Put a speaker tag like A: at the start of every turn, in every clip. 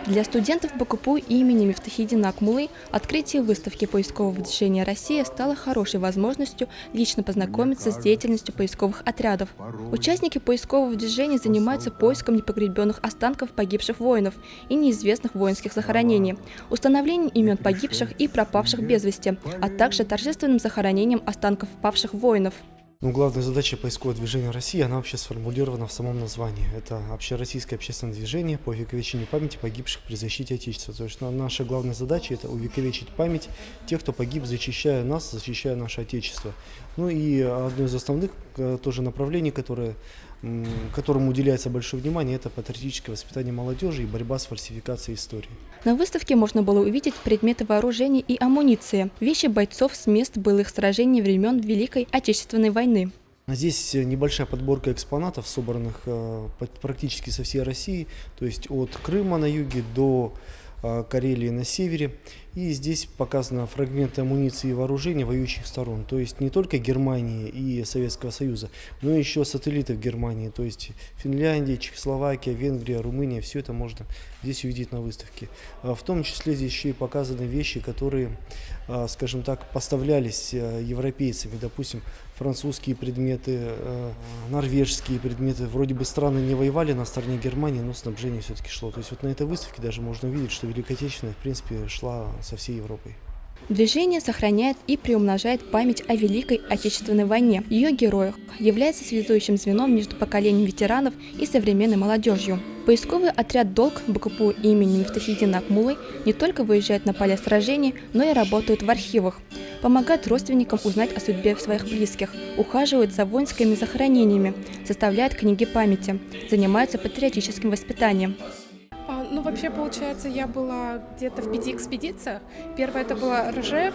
A: Для студентов БКПУ имени Мифтахиддина Акмуллы открытие выставки поискового движения «Россия» стало хорошей возможностью лично познакомиться с деятельностью поисковых отрядов. Участники поискового движения занимаются поиском непогребенных останков погибших воинов и неизвестных воинских захоронений, установлением имен погибших и пропавших без вести, а также торжественным захоронением останков павших воинов.
B: Главная задача поискового движения России, она вообще сформулирована в самом названии. Это общероссийское общественное движение по увековечению памяти погибших при защите Отечества. То есть наша главная задача – это увековечить память тех, кто погиб, защищая нас, защищая наше Отечество. Ну и одно из основных тоже направлений, которому уделяется большое внимание, это патриотическое воспитание молодежи и борьба с фальсификацией истории.
A: На выставке можно было увидеть предметы вооружения и амуниции, вещи бойцов с мест былых сражений времен Великой Отечественной войны.
B: Здесь небольшая подборка экспонатов, собранных практически со всей России, то есть от Крыма на юге до Карелии на севере. И здесь показаны фрагменты амуниции и вооружения воюющих сторон, то есть не только Германии и Советского Союза, но и еще сателлитов Германии, то есть Финляндия, Чехословакия, Венгрия, Румыния. Все это можно здесь увидеть на выставке. В том числе здесь еще и показаны вещи, которые, скажем так, поставлялись европейцами, допустим, французские предметы, норвежские предметы. Вроде бы страны не воевали на стороне Германии, но снабжение все-таки шло. То есть вот на этой выставке даже можно увидеть, что Великая Отечественная, в принципе, шла со всей Европой.
A: Движение сохраняет и приумножает память о Великой Отечественной войне, ее героях, является связующим звеном между поколением ветеранов и современной молодежью. Поисковый отряд «Долг» БКПУ имени Мифтахиддина Акмуллы не только выезжает на поля сражений, но и работают в архивах, помогают родственникам узнать о судьбе своих близких, ухаживают за воинскими захоронениями, составляют книги памяти, занимаются патриотическим воспитанием.
C: Ну, вообще, получается, я была где-то в 5 экспедициях. Первая это была Ржев,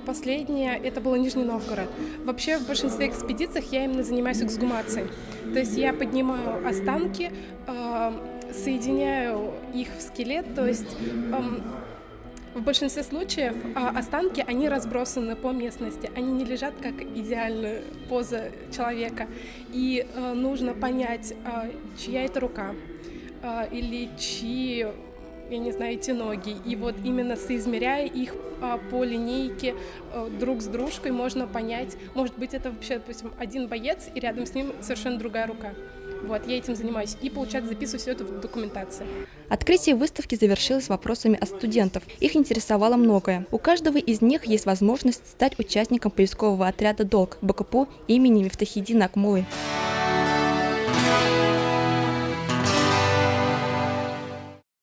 C: последняя это был Нижний Новгород. Вообще, в большинстве экспедиций я именно занимаюсь эксгумацией. То есть я поднимаю останки, соединяю их в скелет, то есть в большинстве случаев останки, они разбросаны по местности, они не лежат как идеальная поза человека. И нужно понять, чья это рука. Или чьи, я не знаю, эти ноги. И вот именно соизмеряя их по линейке друг с дружкой можно понять, может быть, это вообще, допустим, один боец, и рядом с ним совершенно другая рука. Вот, я этим занимаюсь. И, получается, записываю все это в документации.
A: Открытие выставки завершилось вопросами от студентов. Их интересовало многое. У каждого из них есть возможность стать участником поискового отряда «Долг» БКПУ имени Мифтахиддина Акмуллы.